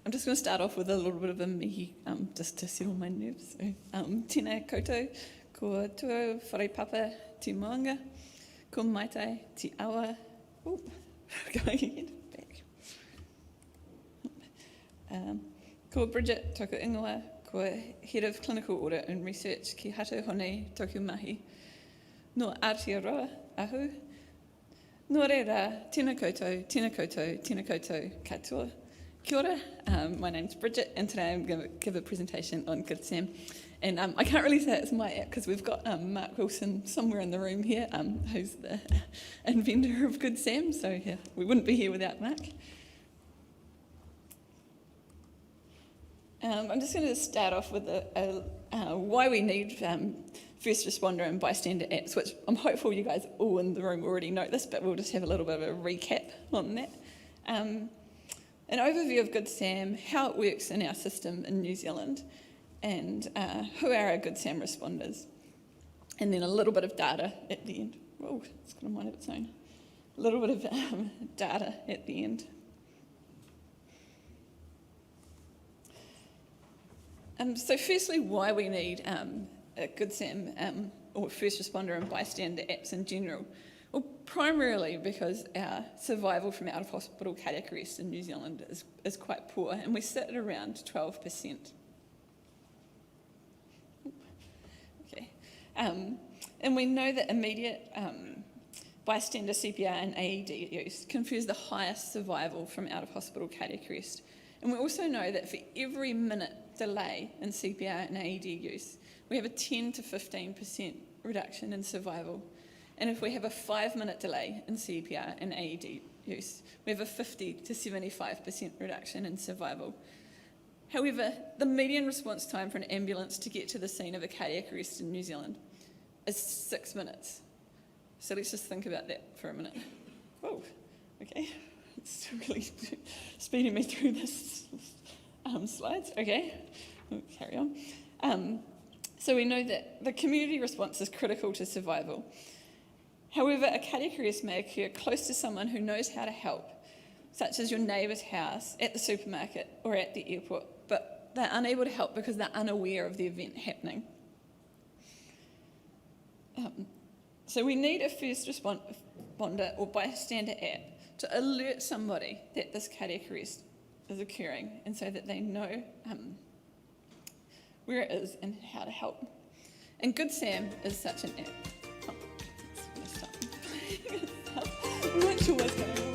I'm just going to start off with a little bit of a mihi, just to settle my nerves. So, tēnā koutou, ko tua wharepapa te moanga, ko maitai te awa, going ahead, back. Ko Bridget toku ingoa, ko Head of Clinical Audit and Research ki hatu honei toku mahi. No Aotearoa ahu. Nō reira, tēnā koutou, tēnā koutou, tēnā koutou katoa. Kia ora, my name's Bridget, and today I'm going to give a presentation on Goodsam. And I can't really say it's my app because we've got Mark Wilson somewhere in the room here, who's the inventor of Goodsam, so yeah, we wouldn't be here without Mark. I'm just going to start off with why we need first responder and bystander apps, which I'm hopeful you guys all in the room already know this, but we'll just have a little bit of a recap on that. An overview of Goodsam, how it works in our system in New Zealand, and who are our Goodsam responders. And then a little bit of data at the end. Oh, it's got a mind of its own. A little bit of data at the end. So firstly, why we need a Goodsam or first responder and bystander apps in general. Well, primarily because our survival from out-of-hospital cardiac arrest in New Zealand is quite poor, and we sit at around 12%. Okay. And we know that immediate bystander CPR and AED use confers the highest survival from out-of-hospital cardiac arrest. And we also know that for every minute delay in CPR and AED use, we have a 10 to 15% reduction in survival. And if we have a 5-minute delay in CPR and AED use, we have a 50 to 75% reduction in survival. However, the median response time for an ambulance to get to the scene of a cardiac arrest in New Zealand is 6 minutes. So let's just think about that for a minute. Whoa, okay. It's really speeding me through this slides. Okay, we'll carry on. So we know that the community response is critical to survival. However, a cardiac arrest may occur close to someone who knows how to help, such as your neighbour's house, at the supermarket, or at the airport, but they're unable to help because they're unaware of the event happening. So we need a first responder or bystander app to alert somebody that this cardiac arrest is occurring, and so that they know where it is and how to help. And Goodsam is such an app. Oh, it's going to stop. I'm not sure what's going on.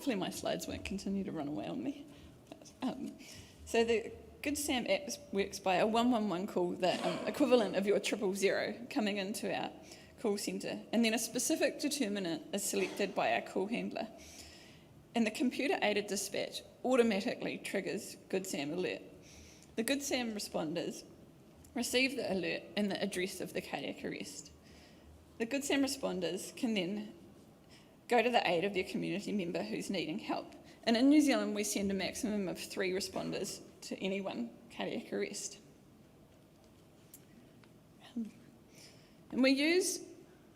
hopefully my slides won't continue to run away on me. So the Goodsam app works by a 111 call, the equivalent of your 000 coming into our call centre, and then a specific determinant is selected by our call handler. And the computer-aided dispatch automatically triggers Goodsam alert. The Goodsam responders receive the alert and the address of the cardiac arrest. The Goodsam responders can then go to the aid of their community member who's needing help. And in New Zealand, we send a maximum of 3 responders to any one cardiac arrest. And we use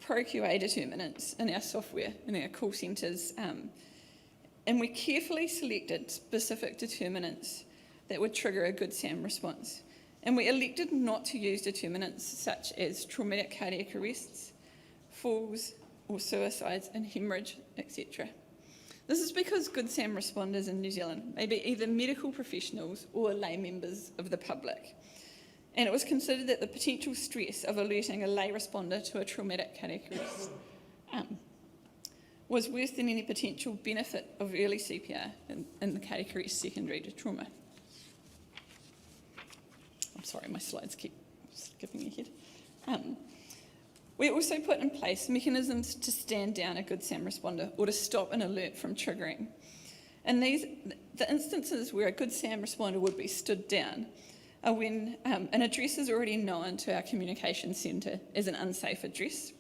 ProQA determinants in our software, in our call centres, and we carefully selected specific determinants that would trigger a Goodsam response. And we elected not to use determinants such as traumatic cardiac arrests, falls or suicides and hemorrhage, etc. This is because Goodsam responders in New Zealand may be either medical professionals or lay members of the public. And it was considered that the potential stress of alerting a lay responder to a traumatic cardiac arrest was worse than any potential benefit of early CPR in the cardiac arrest secondary to trauma. I'm sorry, my slides keep skipping ahead. We also put in place mechanisms to stand down a Goodsam responder or to stop an alert from triggering. And the instances where a Goodsam responder would be stood down are when an address is already known to our communications centre as an unsafe address.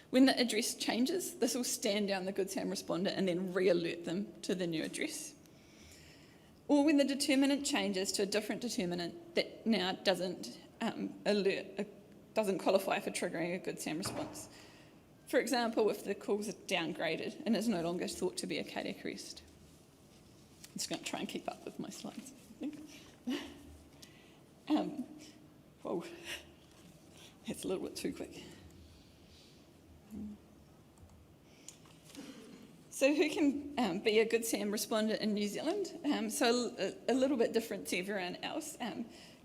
When the address changes, this will stand down the Goodsam responder and then re-alert them to the new address. Or when the determinant changes to a different determinant that now doesn't doesn't qualify for triggering a Goodsam response. For example, if the calls are downgraded and is no longer thought to be a cardiac arrest. I'm just going to try and keep up with my slides, I think. Whoa, that's a little bit too quick. So who can be a Goodsam responder in New Zealand? So a little bit different to everyone else.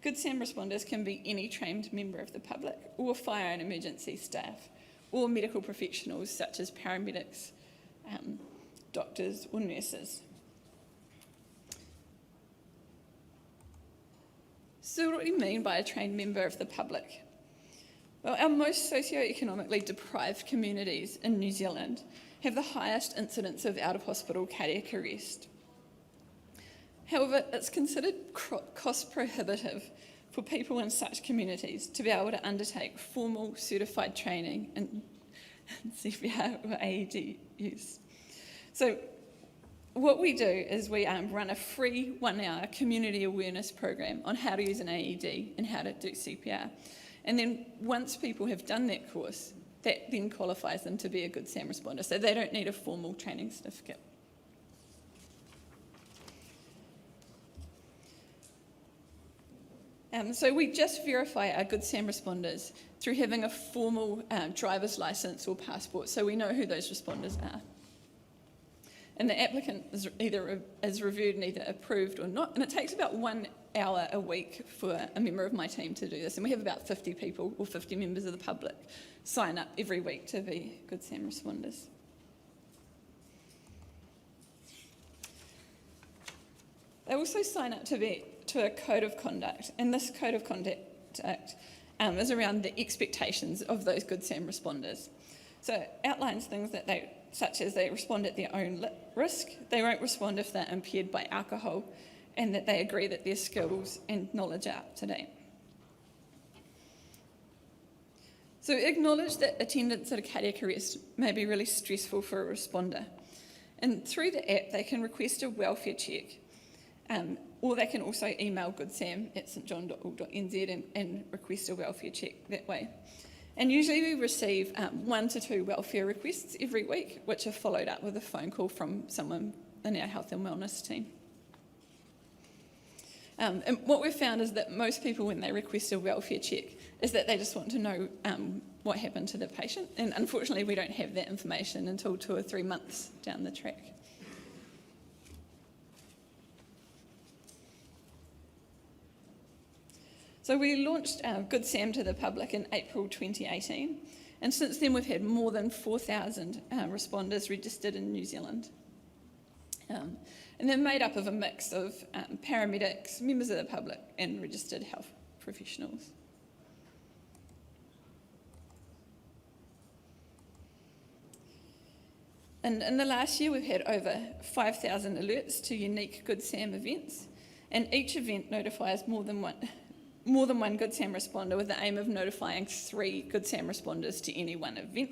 Goodsam responders can be any trained member of the public or fire and emergency staff or medical professionals such as paramedics, doctors or nurses. So what do we mean by a trained member of the public? Well, our most socioeconomically deprived communities in New Zealand have the highest incidence of out-of-hospital cardiac arrest. However, it's considered cost prohibitive for people in such communities to be able to undertake formal certified training in CPR or AED use. So what we do is we run a free 1-hour community awareness program on how to use an AED and how to do CPR. And then once people have done that course, that then qualifies them to be a Goodsam responder. So they don't need a formal training certificate. So we just verify our Goodsam responders through having a formal driver's licence or passport, so we know who those responders are. And the applicant is reviewed and either approved or not, and it takes about 1 hour a week for a member of my team to do this, and we have about 50 people or 50 members of the public sign up every week to be Goodsam responders. They also sign up to a code of conduct, and this code of conduct is around the expectations of those Goodsam responders. So it outlines things that such as they respond at their own risk, they won't respond if they're impaired by alcohol, and that they agree that their skills and knowledge are up to date. So acknowledge that attendance at a cardiac arrest may be really stressful for a responder. And through the app, they can request a welfare check, or they can also email goodsam@stjohn.org.nz and request a welfare check that way. And usually we receive 1 to 2 welfare requests every week, which are followed up with a phone call from someone in our health and wellness team. And what we've found is that most people, when they request a welfare check, is that they just want to know what happened to the patient. And unfortunately, we don't have that information until 2 or 3 months down the track. So we launched Goodsam to the public in April 2018, and since then we've had more than 4,000 responders registered in New Zealand. And they're made up of a mix of paramedics, members of the public, and registered health professionals. And in the last year, we've had over 5,000 alerts to unique Goodsam events, and each event notifies more than one Goodsam responder, with the aim of notifying 3 Goodsam responders to any one event.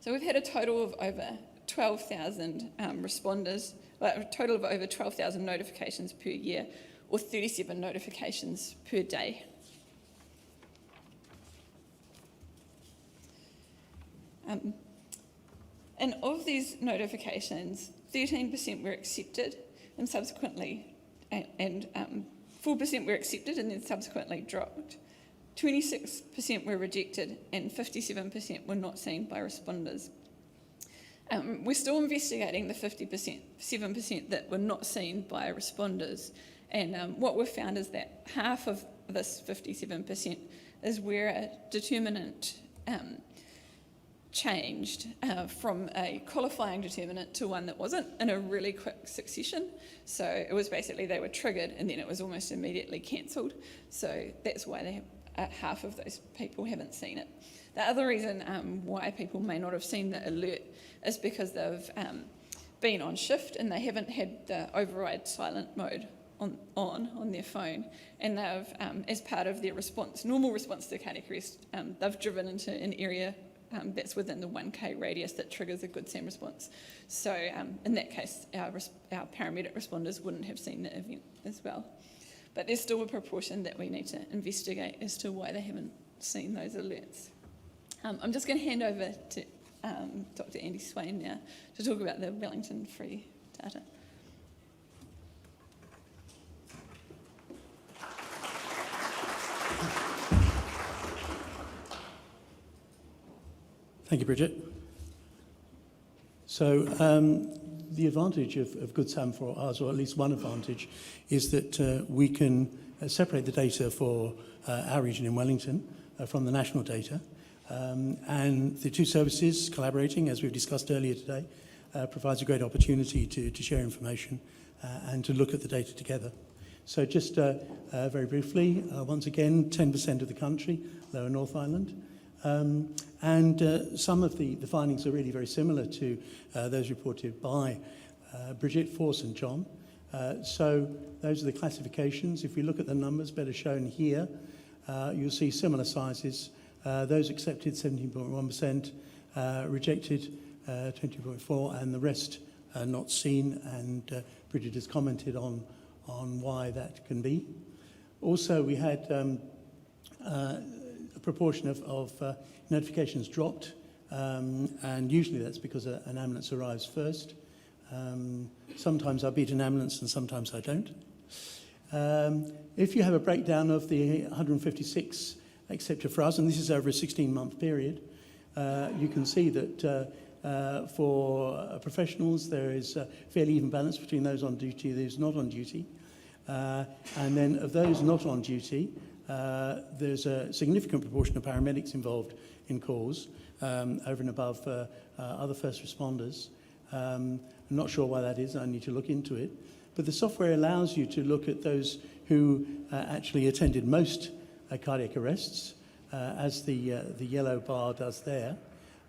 So we've had a total of over 12,000 responders, a total of over 12,000 notifications per year, or 37 notifications per day. And of these notifications, 13% were accepted and subsequently, 4% were accepted and then subsequently dropped. 26% were rejected and 57% were not seen by responders. We're still investigating the 7% that were not seen by responders, and what we've found is that half of this 57% is where a determinant changed from a qualifying determinant to one that wasn't in a really quick succession. So it was basically they were triggered and then it was almost immediately cancelled. So that's why half of those people haven't seen it. The other reason why people may not have seen the alert is because they've been on shift and they haven't had the override silent mode on their phone, and they've, as part of their normal response to cardiac arrest, they've driven into an area that's within the 1K radius that triggers a Goodsam response. So in that case, our paramedic responders wouldn't have seen the event as well. But there's still a proportion that we need to investigate as to why they haven't seen those alerts. I'm just going to hand over to Dr. Andy Swain now to talk about the Wellington free data. Thank you, Bridget. So the advantage of Goodsam for us, or at least one advantage, is that we can separate the data for our region in Wellington from the national data. And the two services collaborating, as we've discussed earlier today, provides a great opportunity to share information and to look at the data together. So just very briefly, once again, 10% of the country, Lower North Island. And some of the findings are really very similar to those reported by Bridget for St John. So those are the classifications. If we look at the numbers better shown here, you'll see similar sizes. Those accepted 17.1%, rejected 20.4%, and the rest not seen. And Bridget has commented on why that can be. Also, we had a proportion of notifications dropped, and usually that's because an ambulance arrives first. Sometimes I beat an ambulance and sometimes I don't. If you have a breakdown of the 156 accepted for us, and this is over a 16-month period, you can see that for professionals there is a fairly even balance between those on duty and those not on duty. And then of those not on duty, there's a significant proportion of paramedics involved in calls, over and above other first responders. I'm not sure why that is, I need to look into it. But the software allows you to look at those who actually attended most cardiac arrests, as the yellow bar does there.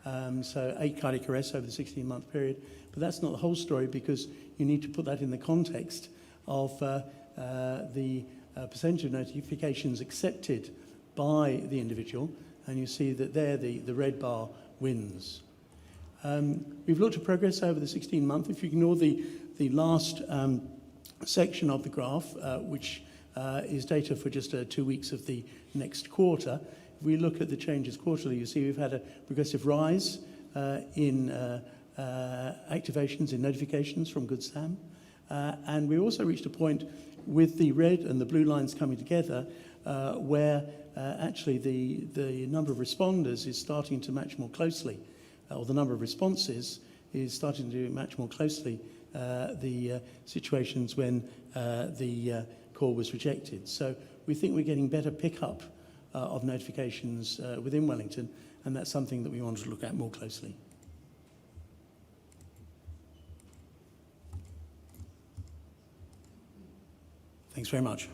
So 8 cardiac arrests over the 16-month period. But that's not the whole story, because you need to put that in the context of the percentage of notifications accepted by the individual, and you see that there the red bar wins. We've looked at progress over the 16-month. If you ignore the last section of the graph, which is data for just 2 weeks of the next quarter, if we look at the changes quarterly, you see we've had a progressive rise in activations, in notifications from Goodsam, and we also reached a point with the red and the blue lines coming together, where actually the number of responders is starting to match more closely, or the number of responses is starting to match more closely the situations when the call was rejected. So we think we're getting better pickup of notifications within Wellington, and that's something that we want to look at more closely. Thanks very much.